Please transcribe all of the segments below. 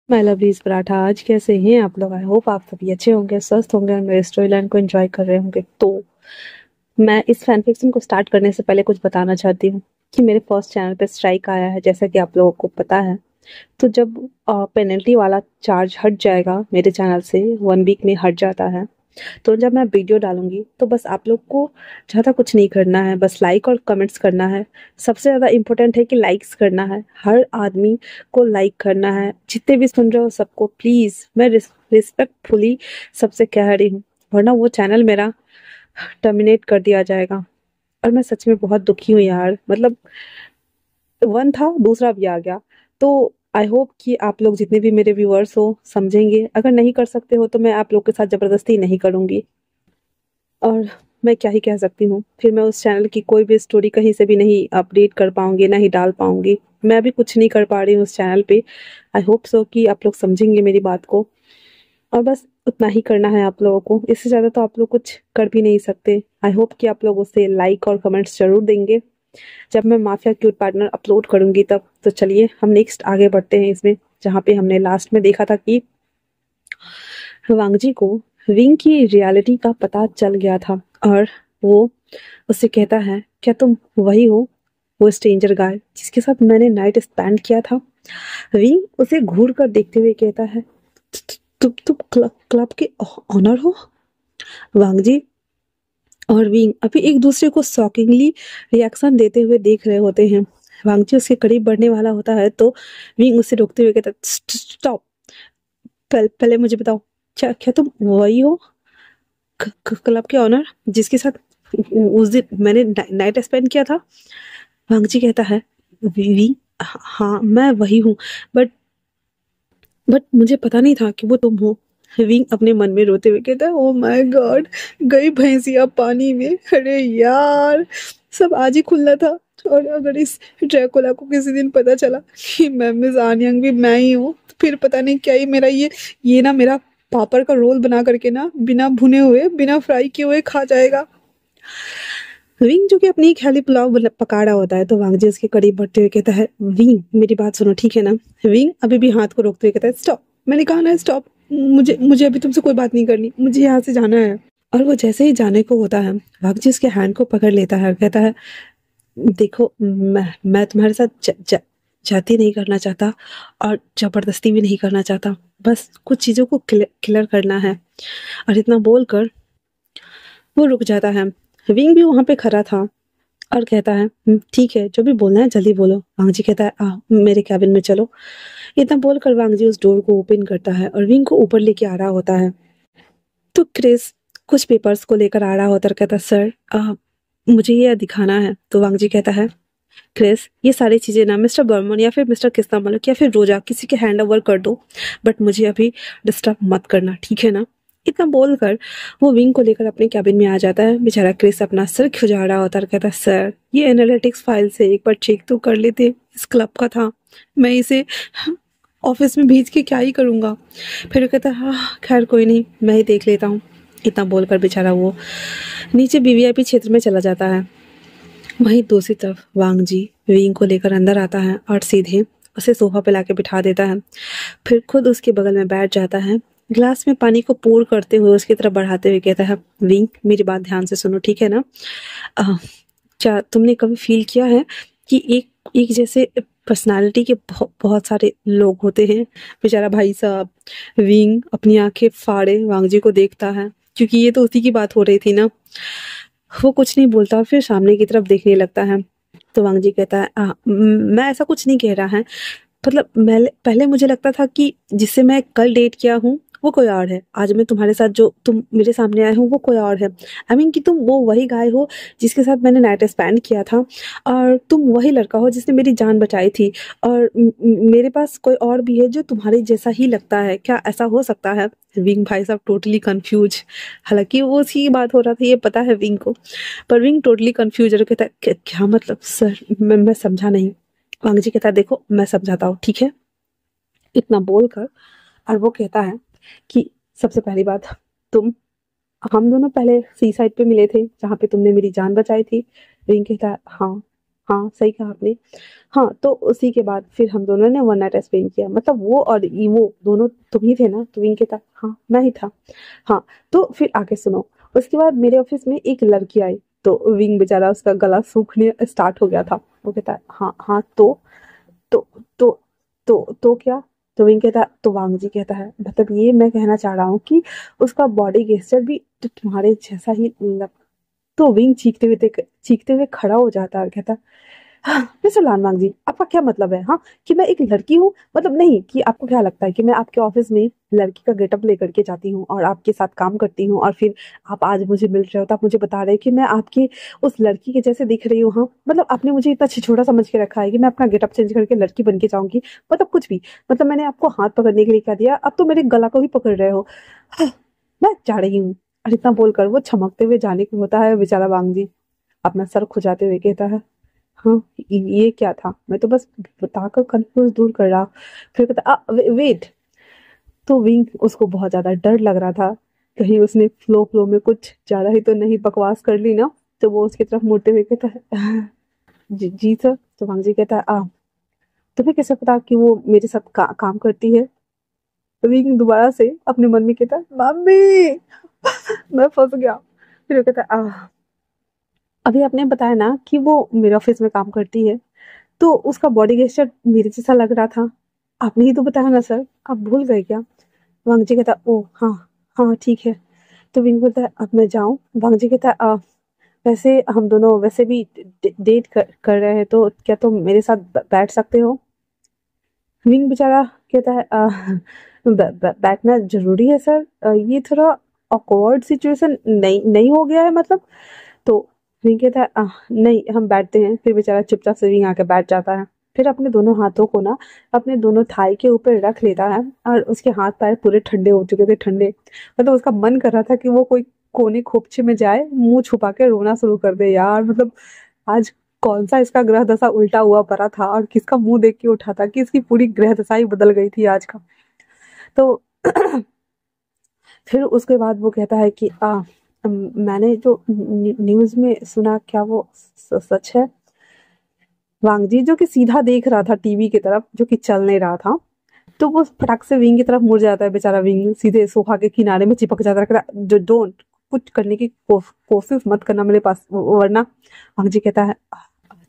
My lovelies paratha. आज कैसे हैं आप लोग? आई होप आप सभी अच्छे होंगे, स्वस्थ होंगे और मेरे स्टोरी लाइन को एंजॉय कर रहे होंगे। तो मैं इस फैन फिक्शन को स्टार्ट करने से पहले कुछ बताना चाहती हूँ कि मेरे फर्स्ट चैनल पे स्ट्राइक आया है, जैसा कि आप लोगों को पता है। तो जब पेनल्टी वाला चार्ज हट जाएगा मेरे चैनल से, 1 वीक में हट जाता है, तो जब मैं वीडियो डालूंगी तो बस आप लोग को ज़्यादा कुछ नहीं करना है, बस लाइक और कमेंट्स करना है। सबसे ज़्यादा इम्पोर्टेंट है कि लाइक्स करना है, हर आदमी को लाइक करना है। जितने भी सुन रहे हो सबको प्लीज़, मैं रिस्पेक्टफुली सबसे कह रही हूँ, वरना वो चैनल मेरा टर्मिनेट कर दिया जाएगा। और मैं सच में बहुत दुखी हूँ यार, मतलब वन था, दूसरा भी आ गया। तो आई होप कि आप लोग जितने भी मेरे व्यूअर्स हो समझेंगे। अगर नहीं कर सकते हो तो मैं आप लोग के साथ जबरदस्ती नहीं करूंगी। और मैं क्या ही कह सकती हूँ, फिर मैं उस चैनल की कोई भी स्टोरी कहीं से भी नहीं अपडेट कर पाऊंगी, ना ही डाल पाऊंगी। मैं भी कुछ नहीं कर पा रही हूँ उस चैनल पे। आई होप सो कि आप लोग समझेंगे मेरी बात को। और बस उतना ही करना है आप लोगों को, इससे ज़्यादा तो आप लोग कुछ कर भी नहीं सकते। आई होप कि आप लोग उसे लाइक और कमेंट्स जरूर देंगे जब मैं माफिया क्यूट पार्टनर अपलोड करूंगी तब। तो चलिए हम नेक्स्ट आगे बढ़ते हैं इसमें, जहाँ पे हमने लास्ट में देखा था कि वांगजी को विंग की रियलिटी का पता चल गया था। और वो उससे कहता है, क्या तुम वही हो, वो स्ट्रेंजर गाय जिसके साथ मैंने नाइट स्पेंड किया था? विंग उसे घूर कर देखते हुए कहता है, तुम क्लब के ऑनर हो? वांगजी और विंग अभी एक दूसरे को शॉकिंगली रिएक्शन देते हुए देख रहे होते हैं। वांगजी उसके करीब बढ़ने वाला होता है तो विंग उसे रोकते हुए कहता है, स्टॉप, पहले मुझे बताओ, क्या क्या तुम वही हो, क्लब के ऑनर जिसके साथ उस दिन मैंने नाइट स्पेंड किया था? वांगजी कहता है, वी, हाँ मैं वही हूँ, बट मुझे पता नहीं था कि वो तुम हो। विंग अपने मन में रोते हुए कहता है, ओ माय गॉड, गई भैंसिया पानी में, अरे यार, सब आज ही खुलना था। और अगर इस ड्रैकुला को किसी दिन पता चला कि मैं मिस आनयंग भी मैं ही हूँ, तो फिर पता नहीं क्या ही मेरा ये ना मेरा पापड़ का रोल बना करके ना बिना भुने हुए बिना फ्राई किए हुए खा जाएगा। विंग जो कि अपनी ख्याली पुलाव पका रहा होता है तो वांगजी उसके करीब बढ़ते हुए कहता है, विंग मेरी बात सुनो, ठीक है ना? विंग अभी भी हाथ को रोकते हुए कहता है, स्टॉप, मैंने कहा ना स्टॉप, मुझे मुझे अभी तुमसे कोई बात नहीं करनी, मुझे यहाँ से जाना है। और वो जैसे ही जाने को होता है, वांगजी उसके हैंड को पकड़ लेता है और कहता है, देखो मैं तुम्हारे साथ जाती नहीं करना चाहता और जबरदस्ती भी नहीं करना चाहता, बस कुछ चीजों को क्लियर करना है। और इतना बोलकर वो रुक जाता है। विंग भी वहां पे खड़ा था और कहता है, ठीक है, जो भी बोलना है जल्दी बोलो। वांगजी कहता है, मेरे कैबिन में चलो। इतना बोलकर वांगजी उस डोर को ओपन करता है और विंग को ऊपर लेके आ रहा होता है। तो क्रिस कुछ पेपर्स को लेकर आ रहा होता है और कहता है, सर मुझे ये दिखाना है। तो वांगजी कहता है, क्रिस ये सारी चीजें ना मिस्टर बर्मन या फिर मिस्टर किस्ता मलिक या फिर रोजा किसी के हैंड ओवर कर दो, बट मुझे अभी डिस्टर्ब मत करना, ठीक है ना? इतना बोलकर वो विंग को लेकर अपने कैबिन में आ जाता है। बेचारा क्रिस अपना सर खुजा रहा होता है और कहता है, सर ये एनालिटिक्स फाइल से एक बार चेक तो कर लेते, इस क्लब का था, मैं इसे ऑफिस में भेज के क्या ही करूंगा। फिर वो कहता है, हाँ खैर कोई नहीं, मैं ही देख लेता हूँ। इतना बोलकर बेचारा वो नीचे वीवीआईपी क्षेत्र में चला जाता है। वहीं दूसरी तरफ वांगजी विंग को लेकर अंदर आता है और सीधे उसे सोफा पे लाके बिठा देता है। फिर खुद उसके बगल में बैठ जाता है। ग्लास में पानी को पोर करते हुए उसकी तरफ बढ़ाते हुए कहता है, विंग मेरी बात ध्यान से सुनो, ठीक है ना? क्या तुमने कभी फील किया है कि एक एक जैसे पर्सनालिटी के बहुत सारे लोग होते हैं? बेचारा भाई साहब विंग अपनी आंखें फाड़े वांगजी को देखता है, क्योंकि ये तो उसी की बात हो रही थी ना। वो कुछ नहीं बोलता, फिर सामने की तरफ देखने लगता है। तो वांगजी कहता है, मैं ऐसा कुछ नहीं कह रहा है, मतलब मैं पहले मुझे लगता था कि जिससे मैं कल डेट किया हूँ वो कोई और है, आज मैं तुम्हारे साथ जो तुम मेरे सामने आए हो वो कोई और है। आई मीन कि तुम वो वही गाय हो जिसके साथ मैंने नाइट स्पेंड किया था, और तुम वही लड़का हो जिसने मेरी जान बचाई थी, और मेरे पास कोई और भी है जो तुम्हारे जैसा ही लगता है, क्या ऐसा हो सकता है? विंग भाई साहब टोटली कंफ्यूज। हालांकि वो उसी की बात हो रहा था, ये पता है विंग को, पर विंग टोटली कंफ्यूज और कहता है, क्या मतलब सर, मैं समझा नहीं। वांगजी कहता है, देखो मैं समझाता हूँ, ठीक है? इतना बोलकर और वो कहता है कि सबसे पहली बात, तुम हम दोनों पहले सी साइड पे मिले थे जहाँ पे तुमने मेरी जान बचाई थी। विंग कहता है, हाँ। हाँ सही कहा आपने। हाँ तो उसी के बाद फिर हम दोनों ने वन नाइट स्पेंड किया, मतलब वो और वो दोनों तुम ही थे ना, तुम ही के था, हाँ मैं ही था। हाँ तो फिर आगे सुनो। उसके बाद मेरे ऑफिस में एक लड़की आई, तो विंग बेचारा उसका गला सूखने स्टार्ट हो गया था। वो कहता है हाँ हाँ तो तो तो क्या? तो विंग कहता, तो वांग जी कहता है मतलब ये मैं कहना चाह रहा हूँ कि उसका बॉडी गेस्चर भी तो तुम्हारे जैसा ही लग। तो विंग चीखते हुए खड़ा हो जाता है और कहता, हाँ, मिस्टर लालवांग जी आपका क्या मतलब है, हाँ कि मैं एक लड़की हूँ, मतलब नहीं कि आपको क्या लगता है कि मैं आपके ऑफिस में लड़की का गेटअप लेकर के जाती हूँ और आपके साथ काम करती हूँ, और फिर आप आज मुझे मिल रहे हो तो आप मुझे बता रहे हैं कि मैं आपकी उस लड़की के जैसे दिख रही हूँ, हाँ मतलब आपने मुझे इतना छिछोड़ा समझ के रखा है कि मैं अपना गेटअप चेंज करके लड़की बन के जाऊंगी, मतलब कुछ भी, मतलब मैंने आपको हाथ पकड़ने के लिए क्या दिया, अब तो मेरे गला को ही पकड़ रहे हो। हाँ, मैं जा रही हूँ। और इतना बोलकर वो चमकते हुए जाने को होता है, बेचारा वांग जी अपना सर खुजाते हुए कहता है, हाँ ये क्या था, मैं तो बस बताकर कंफ्यूज दूर कर रहा। फिर कहता वेट। तो विंग उसको बहुत ज्यादा डर लग रहा था, कहीं उसने फ्लो फ्लो में कुछ ज्यादा ही तो नहीं बकवास कर ली ना। तो वो उसकी तरफ मुड़ते हुए कहता है जी सर। तो वांग जी कहता है तुम्हें कैसे पता कि वो मेरे साथ काम करती है? विंग दोबारा से अपने मन में कहता है मम्मी मैं फंस गया। फिर वो कहता है अभी आपने बताया ना कि वो मेरे ऑफिस में काम करती है, तो उसका बॉडी गेस्चर मेरे जैसा लग रहा था, आपने ही तो बताया ना सर, आप भूल गए क्या? वांग जी कहता ओ हाँ हाँ ठीक है। तो विंग बोलता है अब मैं जाऊं? वांग जी कहता है वैसे हम दोनों वैसे भी डेट कर रहे हैं, तो क्या तुम मेरे साथ बैठ सकते हो? विंग बेचारा कहता है बैठना जरूरी है सर, ये थोड़ा ऑकवर्ड सिचुएशन नहीं नहीं हो गया है मतलब? तो विंग कहता है नहीं हम बैठते हैं। फिर बेचारा चुपचाप से विंग आके बैठ जाता है। फिर अपने दोनों हाथों को ना अपने दोनों थाई के ऊपर रख लेता है, और उसके हाथ पैर पूरे ठंडे हो चुके थे, ठंडे मतलब उसका मन कर रहा था कि वो कोई कोने खोपचे में जाए, मुंह छुपा के रोना शुरू कर दे यार, मतलब आज कौन सा इसका ग्रह दशा उल्टा हुआ पड़ा था और किसका मुंह देख के उठा था कि इसकी पूरी ग्रह दशा ही बदल गई थी आज का। तो फिर उसके बाद वो कहता है कि मैंने जो न्यूज में सुना क्या वो सच है? वांग जी जो कि सीधा देख रहा था टीवी की तरफ, जो कि चल नहीं रहा था, तो वो फटाक से विंग की तरफ मुड़ जाता है, बेचारा विंग सीधे सोफा के किनारे में चिपक जाता है, कहता है, जो डोंट कुछ करने की कोशिश मत करना मेरे पास, वरना। वांग जी कहता है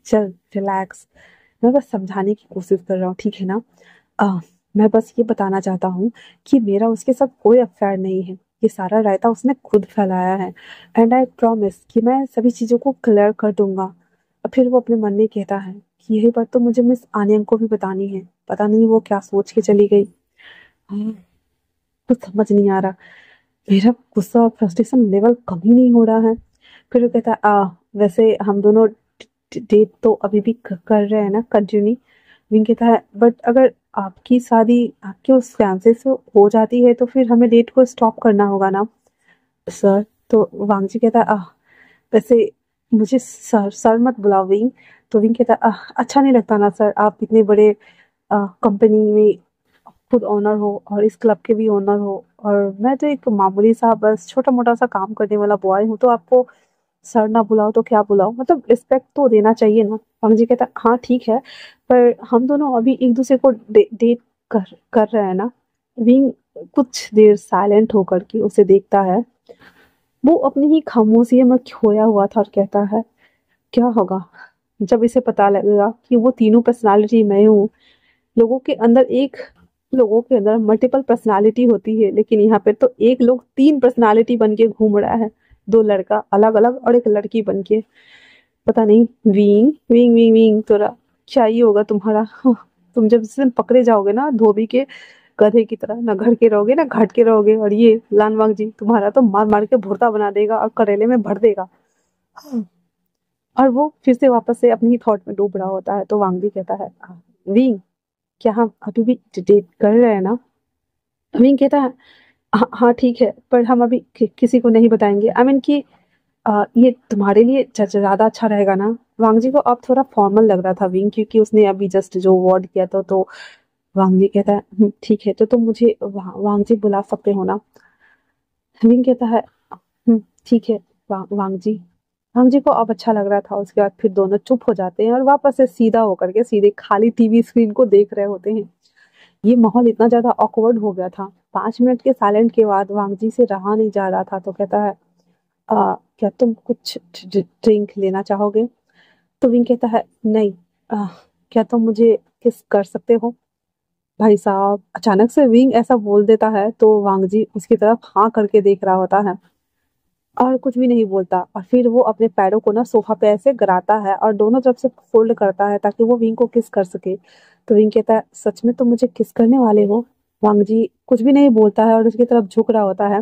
चल रिलैक्स, मैं बस समझाने की कोशिश कर रहा हूँ, ठीक है ना? आ, मैं बस ये बताना चाहता हूँ कि मेरा उसके साथ कोई अफेयर नहीं है, ये सारा रायता उसने खुद फैलाया है, एंड आई प्रॉमिस कि मैं सभी चीजों को क्लियर कर दूंगा। और फिर वो अपने मन में कहता है कि यही बात तो मुझे मिस आर्यन को भी बतानी है, पता नहीं वो क्या सोच के चली गई। हाँ, कुछ समझ नहीं आ रहा, मेरा गुस्सा और फ्रस्ट्रेशन लेवल कम ही नहीं हो रहा है। फिर वो कहता है वैसे हम दोनों डेट तो अभी भी कर रहे हैं ना कंटिन्यू? विंग कहता है बट अगर आपकी शादी आपके उस फियांसे से हो जाती है तो फिर हमें डेट को स्टॉप करना होगा ना सर? तो वांग जी कहता है वैसे मुझे सर सर मत बुलाओ विंग। तो विंग कहता है अच्छा नहीं लगता ना सर, आप इतने बड़े कंपनी में खुद ओनर हो और इस क्लब के भी ओनर हो, और मैं तो एक मामूली सा बस छोटा मोटा सा काम करने वाला बॉय हूँ, तो आपको सर ना बुलाओ तो क्या बुलाओ, मतलब रिस्पेक्ट तो देना चाहिए ना। वांग जी कहता हाँ ठीक है, पर हम दोनों अभी एक दूसरे को डेट कर कर रहे हैं ना? विंग कुछ देर साइलेंट होकर के उसे देखता है, वो अपनी ही खामोशी में खोया हुआ था और कहता है क्या होगा जब इसे पता लगेगा कि वो तीनों पर्सनालिटी मैं हूँ? लोगों के अंदर एक लोगों के अंदर मल्टीपल पर्सनालिटी होती है, लेकिन यहाँ पे तो एक लोग तीन पर्सनालिटी बन के घूम रहा है, दो लड़का अलग अलग और एक लड़की बन के। पता नहीं विंग विंग विंग विंग तोरा क्या ही होगा तुम्हारा। तुम जब जिस दिन पकड़े जाओगे ना धोबी के गधे की तरह, ना घर के रहोगे ना घाट के रहोगे, और ये लानवांग जी तुम्हारा तो मार मार के भुर्ता बना देगा और करेले में भर देगा। और वो फिर से वापस से अपनी ही थॉट में डूब रहा होता है। तो वांग भी कहता है विंग क्या हम अभी भी डेट कर रहे हैं ना? विंग कहता है हाँ हाँ ठीक है, पर हम अभी किसी को नहीं बताएंगे, आई मीन कि ये तुम्हारे लिए ज्यादा अच्छा रहेगा ना? वांग जी को अब थोड़ा फॉर्मल लग रहा था विंग, क्योंकि उसने अभी जस्ट जो वर्ड किया था। तो वांग जी कहता है ठीक है, तो तुम मुझे वांग जी बुला सकते हो ना? विंग कहता है ठीक है वांग जी, हम जी को अब अच्छा लग रहा था। उसके बाद फिर दोनों चुप हो जाते हैं और वापस से सीधा होकर के सीधे खाली टीवी स्क्रीन को देख रहे होते हैं। ये माहौल इतना ज्यादा ऑकवर्ड हो गया था। 5 मिनट के साइलेंट के बाद वांगजी से रहा नहीं जा रहा था, तो कहता है, क्या तुम कुछ ड्रिंक लेना चाहोगे? तो विंग कहता है, नहीं। आ, क्या तुम मुझे किस कर सकते हो? भाई साहब, अचानक से विंग ऐसा बोल देता है तो वांगजी उसकी तरफ हाँ करके देख रहा होता है और कुछ भी नहीं बोलता। और फिर वो अपने पैरों को ना सोफा पे ऐसे गिराता है और दोनों तरफ से फोल्ड करता है ताकि वो विंग को किस कर सके। तो विंग कहता है, सच में तुम मुझे किस करने वाले हो? वांग जी कुछ भी नहीं बोलता है और उसकी तरफ झुक रहा होता है।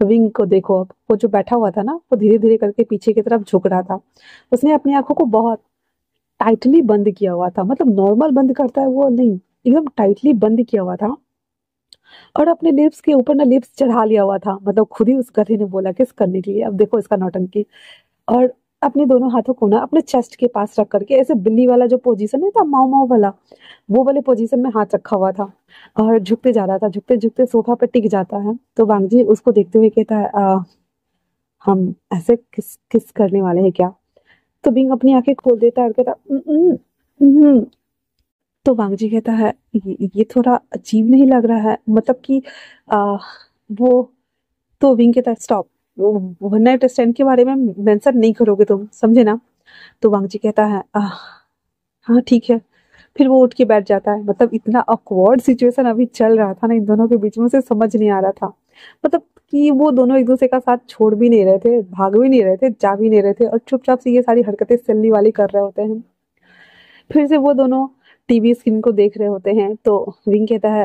विंग को देखो, अब वो जो बैठा हुआ था ना, वो धीरे धीरे करके पीछे की तरफ झुक रहा था। उसने अपनी आंखों को बहुत टाइटली बंद किया हुआ था, मतलब नॉर्मल बंद करता है वो नहीं, एकदम टाइटली बंद किया हुआ था। और अपने लिप्स के ऊपर ना लिप्स चढ़ा लिया हुआ था, मतलब खुद ही उस गधे ने बोला किस करने के लिए। अब देखो इसका नौटंकी। और अपने दोनों हाथों को ना अपने चेस्ट के पास रख करके ऐसे बिल्ली वाला जो पोजीशन है था, माओ माओ वाला, वो वाले पोजीशन में हाथ रखा हुआ था और झुकते जा रहा था। झुकते झुकते सोफा पे टिक जाता है। तो वांगजी उसको देखते हुए कहता है, हम ऐसे किस किस करने वाले हैं क्या? तो बिंग अपनी आंखें खोल देता है और कहता, तो वांगजी कहता है, ये थोड़ा अजीब नहीं लग रहा है, मतलब कि आ, वो तो विंग कहता है, स्टॉप। वन नाइट स्टैंड के बारे में मेंशन नहीं करोगे तुम, समझे ना? तो वांगजी कहता है, हाँ ठीक है। फिर वो उठ के बैठ जाता है। मतलब इतना ऑकवर्ड सिचुएशन अभी चल रहा था ना इन दोनों के बीच में, उसे समझ नहीं आ रहा था। मतलब कि वो दोनों एक दूसरे का साथ छोड़ भी नहीं रहे थे, भाग भी नहीं रहे थे, जा भी नहीं रहे थे, और चुपचाप से ये सारी हरकतें सल्ली वाली कर रहे होते हैं। फिर से वो दोनों टीवी स्क्रीन को देख रहे होते हैं। तो विंग कहता है,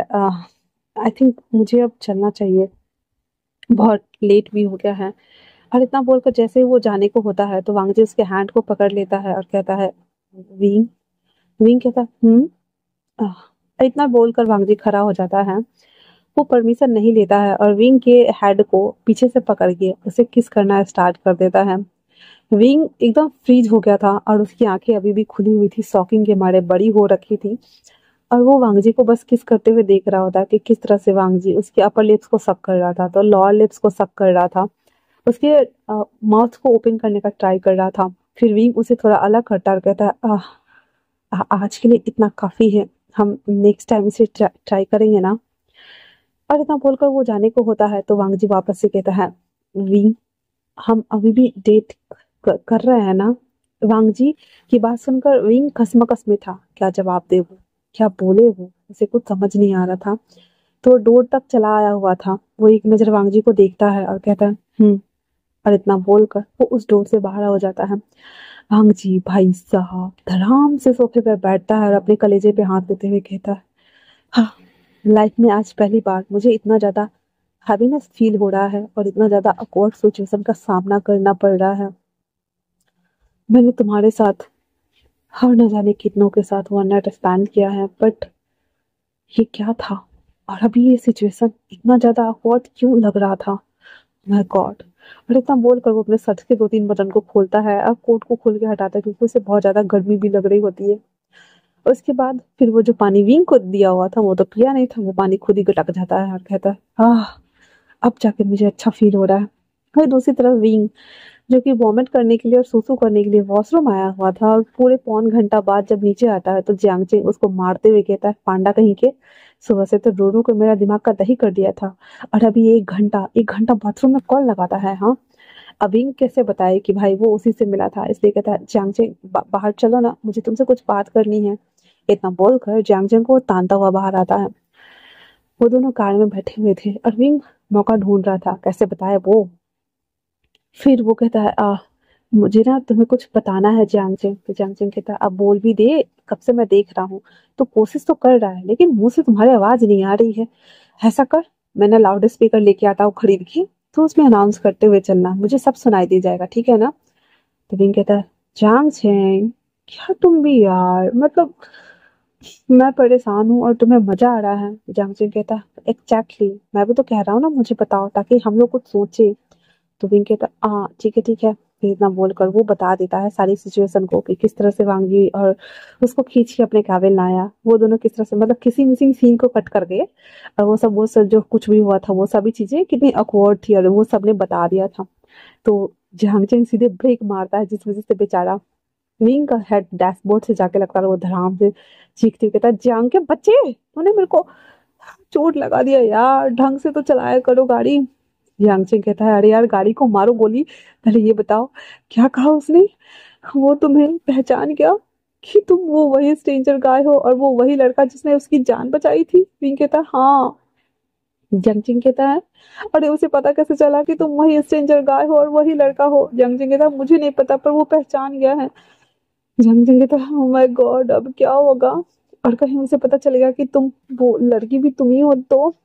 आई थिंक मुझे अब चलना चाहिए, बहुत लेट भी हो गया है। और इतना बोलकर जैसे ही वो जाने को होता है तो वांगजी उसके हैंड को पकड़ लेता है और कहता है, विंग। विंग कहता है, इतना बोलकर वांगजी खड़ा हो जाता है। वो परमिशन नहीं लेता है और विंग के हेड को पीछे से पकड़ के उसे किस करना स्टार्ट कर देता है। विंग एकदम फ्रीज हो गया था और उसकी आंखें अभी भी खुली हुई थी, शॉकिंग के मारे बड़ी हो रखी थी। और वो वांगजी को बस किस करते हुए देख रहा होता है कि किस तरह से वांगजी उसके अपर लिप्स को सक कर रहा था, तो लोअर लिप्स को सक कर रहा था, उसके माउथ को ओपन करने का ट्राई कर रहा था। फिर विंग उसे थोड़ा अलग करता और कहता है, आज के लिए इतना काफी है, हम नेक्स्ट टाइम इसे ट्राई करेंगे ना? और इतना बोलकर वो जाने को होता है तो वांगजी वापस से कहता है, विंग, हम अभी भी डेट कर रहे हैं ना? वांगजी की बात सुनकर विंग कसमकस में था, क्या जवाब दे वो, क्या बोले वो, उसे कुछ समझ नहीं आ रहा था। तो डोर तक चला आया हुआ था। वो एक नजर वांगजी को देखता है और कहता है, और इतना बोलकर वो उस डोर से बाहर हो जाता है। भांगजी भाई साहब धड़ाम से सोफे पर बैठता है और अपने कलेजे पे हाथ देते हुए कहता है, हाँ, लाइफ में आज पहली बार मुझे इतना ज्यादा हैप्पीनेस फील हो रहा है और इतना ज्यादा awkward सिचुएशन का सामना करना पड़ रहा है। मैंने तुम्हारे साथ हर न जाने कितनों के साथ वन नाइट स्पेंड किया है, बट ये क्या था? और अभी ये सिचुएशन इतना ज्यादा awkward क्यों लग रहा था? My God. और इतना बोलकर वो अपने शर्ट के 2-3 बटन को खोलता है और कोट को खोल के हटाता है क्योंकि उसे बहुत ज्यादा गर्मी भी लग रही होती है। उसके बाद फिर वो जो पानी विंग को दिया हुआ था वो तो पिया नहीं था, वो पानी खुद ही गटक जाता है और कहता है, अब जाके मुझे अच्छा फील हो रहा है। वही दूसरी तरफ विंग, जो कि वॉमिट करने के लिए और सूसू करने के लिए वॉशरूम आया हुआ था, और पूरे 1.25 घंटा बाद जब नीचे आता है तो जियांगचेंग उसको मारते हुए कहता है, पांडा कहीं के, सुबह से तो रो रो के मेरा दिमाग का दही कर दिया था, और अभी 1 घंटा बाथरूम में कौन लगाता है? हाँ, अब विंग कैसे बताए कि भाई वो उसी से मिला था? इसलिए कहता है, जियांगचेंग बाहर चलो ना, मुझे तुमसे कुछ बात करनी है। इतना बोलकर जियांगचेंग को तानता हुआ बाहर आता है। वो दोनों कार में बैठे हुए थे और विंग मौका ढूंढ रहा था कैसे बताए वो। फिर वो कहता है, मुझे ना तुम्हें कुछ बताना है जियांगचेंग। तो जियांगचेंग कहता है, अब बोल भी दे, कब से मैं देख रहा हूँ। तो कोशिश तो कर रहा है लेकिन मुंह से तुम्हारी आवाज नहीं आ रही है। ऐसा कर, मैंने लाउड स्पीकर लेके आता हूँ खरीद के, तो उसमें अनाउंस करते हुए चलना, मुझे सब सुनाई दे जाएगा, ठीक है ना? तो विंग कहता है, जियांगचेंग, क्या तुम भी यार, मतलब मैं परेशान हूँ और तुम्हें मजा आ रहा है। जियांगचेंग कहता है, एग्जैक्टली, मैं भी तो कह रहा हूँ ना, मुझे बताओ ताकि हम लोग कुछ सोचे। तो विंग कहता, हाँ ठीक है ठीक है। फिर इतना बोलकर वो बता देता है सारी सिचुएशन को कि किस तरह से वांगी और उसको खींच के अपने कैबिन लाया, वो दोनों किस तरह से, मतलब किसी मिसिंग सीन को कट कर गए, और वो सब जो कुछ भी हुआ था वो सभी चीजें कितनी अकवर्ड थी और वो सबने बता दिया था। तो झांगचेंग सीधे ब्रेक मारता है, जिस वजह से बेचारा विंग का हेड डैशबोर्ड से जाके लगता है वो धड़ाम से चीखते हुए कहता है, जियांग के बच्चे, तूने मेरे को चोट लगा दिया यार, ढंग से तो चलाया करो गाड़ी। जियांगचेंग कहता है, अरे यार गाड़ी को मारो गोली, पहले ये बताओ क्या कहा उसने, वो तुम्हें पहचान गया कि तुम वो वही स्ट्रेंजर गाय हो और वो वही लड़का जिसने उसकी जान बचाई थी। विंग कहता है, हाँ। जंगचिंग कहता है, अरे उसे पता कैसे चला कि तुम वही स्ट्रेंजर गाय हो और वही लड़का हो। जंगचिंग कहता है, मुझे नहीं पता पर वो पहचान गया है। जंगचिंग कहता है, ओह माय गॉड, अब क्या होगा, और कहीं उसे पता चलेगा कि तुम वो लड़की भी तुम ही हो तो।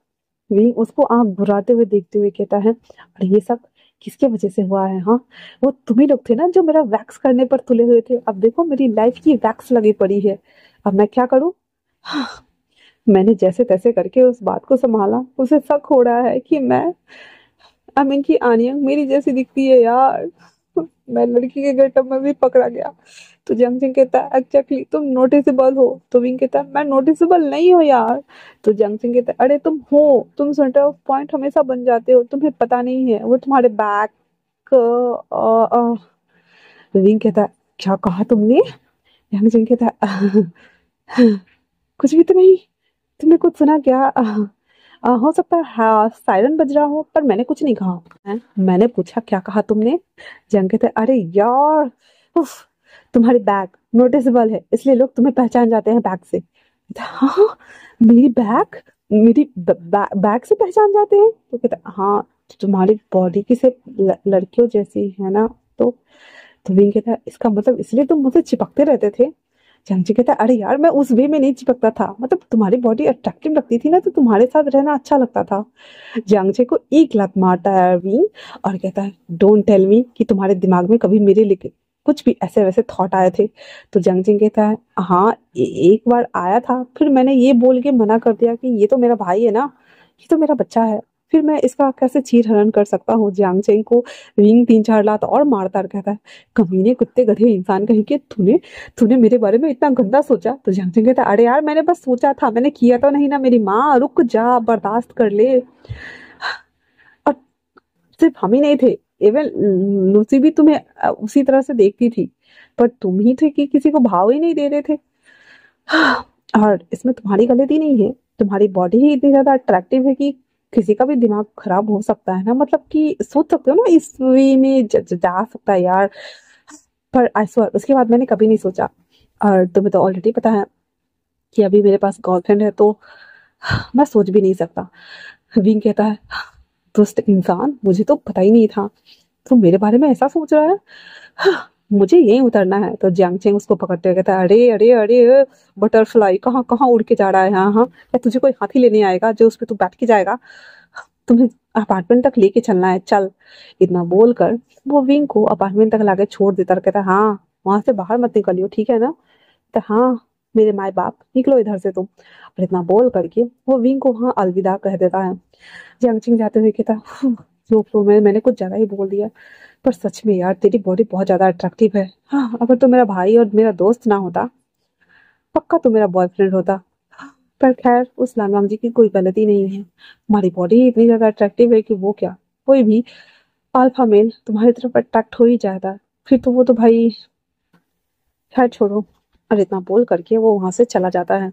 विंग उसको आंख भुराते हुए देखते हुए कहता है, और ये सब किसके वजह से हुआ है, हाँ वो तुम ही लोग थे ना जो मेरा वैक्स करने पर तुले हुए थे, अब देखो मेरी लाइफ की वैक्स लगी पड़ी है, अब मैं क्या करूं। हाँ, मैंने जैसे तैसे करके उस बात को संभाला, उसे शक हो रहा है कि मैं अमीन की आनियंग मेरी जैसी दिखती है यार। मैं लड़की के गेटअप में भी पकड़ा गया। तो जंगचिंग कहता है, एग्जैक्टली तुम नोटिसेबल हो। तो विंग कहता है, मैं नोटिसेबल नहीं हो यार। तो जंगचिंग कहता है, अरे तुम हो, तुम सेंटर ऑफ पॉइंट हमेशा बन जाते हो, तुम्हें पता नहीं है वो तुम्हारे बैक। विंग कहता है, क्या कहा तुमने। जंगचिंग कहता है, कुछ भी तो नहीं, तुमने कुछ सुना क्या। हो सकता है हाँ सायरन बज रहा हो, पर मैंने कुछ नहीं कहा है। मैंने पूछा क्या कहा तुमने। जंग कहते, अरे यार, उफ, तुम्हारी बैग नोटिसेबल है इसलिए लोग तुम्हें पहचान जाते हैं बैग से। हाँ, मेरी बैग, मेरी बैग से पहचान जाते हैं। तो कहता हाँ, तुम्हारी बॉडी की से लड़कियों जैसी है ना। तो विंग कहता है, इसका मतलब इसलिए तुम मुझसे चिपकते रहते थे। चांची कहता है, अरे यार मैं उस वे में नहीं चिपकता था, मतलब तुम्हारी बॉडी अट्रैक्टिव लगती थी ना, तो तुम्हारे साथ रहना अच्छा लगता था। जांगचे को एक लात मारता है अरविंद और कहता है, डोंट टेल मी कि तुम्हारे दिमाग में कभी मेरे लिए कुछ भी ऐसे वैसे थॉट आए थे। तो जंगचिंग कहता है, हाँ एक बार आया था, फिर मैंने ये बोल के मना कर दिया कि ये तो मेरा भाई है ना, ये तो मेरा बच्चा है, फिर मैं इसका कैसे चीर हरण कर सकता हूँ। जियांगचेंग को विंग तीन चार लात और मारता रहता है, कमीने कुत्ते गधे इंसान कहीं के, तूने तूने मेरे बारे में इतना गंदा सोचा। तो जियांगचेंग कहता है, अरे यार मैंने बस सोचा था, मैंने किया तो नहीं ना, मेरी माँ रुक जा, बर्दाश्त कर ले। और सिर्फ हम ही नहीं थे, इवन लूसी भी तुम्हें उसी तरह से देखती थी, पर तुम ही थे कि किसी को भाव ही नहीं दे रहे थे। और इसमें तुम्हारी गलती नहीं है, तुम्हारी बॉडी ही इतनी ज्यादा अट्रैक्टिव है कि किसी का भी दिमाग खराब हो सकता है ना, मतलब कि सोच सकते हो ना इस वे में जा सकता है यार। पर आई स्वेयर उसके बाद मैंने कभी नहीं सोचा, और तुम्हें तो ऑलरेडी पता है कि अभी मेरे पास गर्लफ्रेंड है, तो मैं सोच भी नहीं सकता। विंग कहता है, दुष्ट इंसान, मुझे तो पता ही नहीं था तो मेरे बारे में ऐसा सोच रहा है। मुझे यहीं उतरना है। तो जियांगचेंग उसको पकड़ते हुए कहता है, अरे अरे अरे, बटरफ्लाई कहाँ कहाँ उड़ के जा रहा है, हाँ हाँ, क्या तुझे कोई हाथी लेने आएगा जो उस पर तू बैठ के जाएगा, तुम्हें अपार्टमेंट तक लेके चलना है, चल। इतना बोलकर वो विंग को अपार्टमेंट तक लाके छोड़ देता और कहता है, हाँ वहां से बाहर मत निकलियो, ठीक है ना। तो हाँ मेरे माए बाप, निकलो इधर से तुम। और इतना बोल करके वो विंग को वहां अलविदा कह देता है। जियांगचेंग जाते हुए कहता, लो लो, मैंने कुछ ज्यादा ही बोल दिया, पर सच में यार तेरी बॉडी बहुत ज्यादा अट्रैक्टिव है। हाँ, अगर तो मेरा भाई और मेरा दोस्त ना होता, पक्का तो मेरा बॉयफ्रेंड होता। पर खैर उस लालवांग जी की कोई गलती नहीं है, हमारी बॉडी ही इतनी ज्यादा अट्रैक्टिव है कि वो क्या, कोई भी अल्फा मेल तुम्हारी तरफ अट्रैक्ट हो ही जाता है, फिर तो वो तो भाई, खैर छोड़ो। और इतना बोल करके वो वहां से चला जाता है।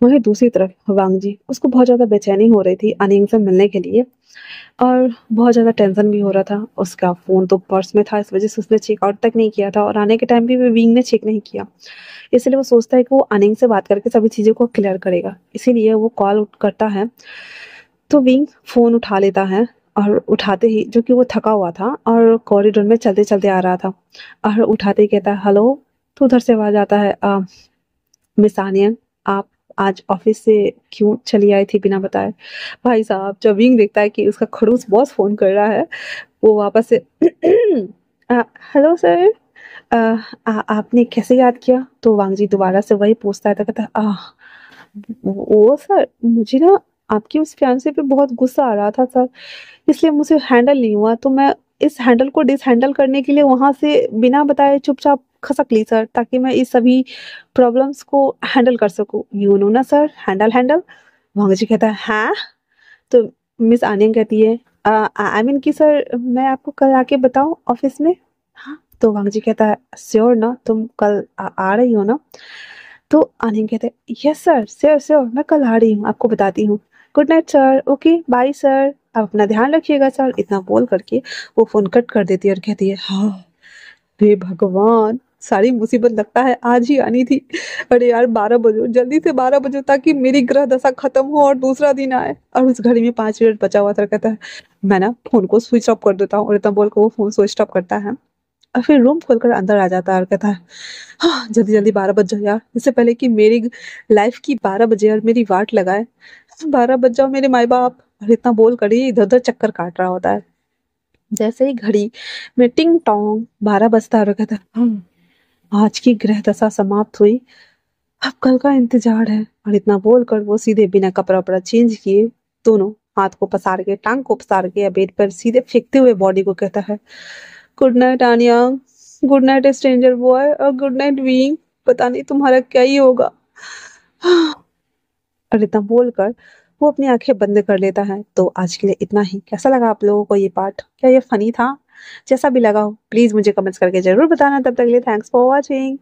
वहीं दूसरी तरफ वांग जी, उसको बहुत ज्यादा बेचैनी हो रही थी अनिंग से मिलने के लिए, और बहुत ज़्यादा टेंशन भी हो रहा था। उसका फ़ोन तो पर्स में था, इस वजह से उसने चेकआउट तक नहीं किया था, और आने के टाइम भी विंग ने चेक नहीं किया, इसलिए वो सोचता है कि वो अनिंग से बात करके सभी चीज़ों को क्लियर करेगा, इसीलिए वो कॉल करता है। तो विंग फ़ोन उठा लेता है, और उठाते ही, जो कि वो थका हुआ था और कॉरिडोर में चलते चलते आ रहा था, और उठाते ही कहता है, हेलो। तो उधर से आवाज़ आता है, मिस आनिया, आप आज ऑफिस से क्यों चली आई थी बिना बताए। भाई साहब जब विंग देखता है कि उसका खड़ूस बॉस फोन कर रहा है, वो वापस से हेलो सर, आपने कैसे याद किया। तो वांग जी दोबारा से वही पूछता है, तो कहता है, वो सर मुझे ना आपकी उस फियांसे पे बहुत गुस्सा आ रहा था सर, इसलिए मुझे हैंडल नहीं हुआ, तो मैं इस हैंडल को डिसहैंडल करने के लिए वहां से बिना बताए चुपचाप खसक ली सर, ताकि मैं इस सभी प्रॉब्लम्स को हैंडल कर सकूं, यू नो ना सर, हैंडल हैंडल। वांग जी कहता है, हाँ। तो मिस आनियन कहती है, आई मीन कि सर मैं आपको कल आके बताऊं ऑफिस में। हाँ, तो वांग जी कहता है श्योर ना, तुम कल आ रही हो ना? तो अनिल कहते हैं यस सर, श्योर श्योर, मैं कल आ रही हूँ, आपको बताती हूँ। Good night sir, okay bye sir, आप अपना ध्यान रखिएगा सर। इतना बोल करके वो फोन कट कर देती है और कहती है हाँ, हे भगवान, सारी मुसीबत लगता है आज ही आनी थी। अरे यार 12 बजे, जल्दी से 12 बजे, ताकि मेरी ग्रह दशा खत्म हो और दूसरा दिन आए। और उस घड़ी में 5 मिनट बचा हुआ था। कहता है मैं ना फोन को स्विच ऑफ कर देता हूँ, और इतना बोल कर वो फोन स्विच ऑफ करता है और फिर रूम खोलकर अंदर आ जाता है और कहता है हाँ, जल्दी जल्दी 12 बज जाओ यार, इससे पहले कि मेरी लाइफ की 12 बजे और मेरी वाट लगाए। 12 बज जाओ मेरे माई बाप। और इतना बोल कर ही इधर उधर चक्कर काट रहा होता है। जैसे ही घड़ी में टिंग टोंग 12 बजता है और कहता है आज की ग्रह दशा समाप्त हुई, अब कल का इंतजार है। और इतना बोलकर वो सीधे बिना कपड़ा वपड़ा चेंज किए, दोनों हाथ को पसार के, टांग को पसार के या बेड पर सीधे फेंकते हुए बॉडी को कहता है good night Anya, good night stranger boy, और गुड नाइट वीइंग, पता नहीं तुम्हारा क्या ही होगा। और इतना बोलकर वो अपनी आंखें बंद कर लेता है। तो आज के लिए इतना ही। कैसा लगा आप लोगों को ये पार्ट? क्या ये फनी था? जैसा भी लगा हो प्लीज मुझे कमेंट्स करके जरूर बताना। तब तक के लिए थैंक्स फॉर वॉचिंग।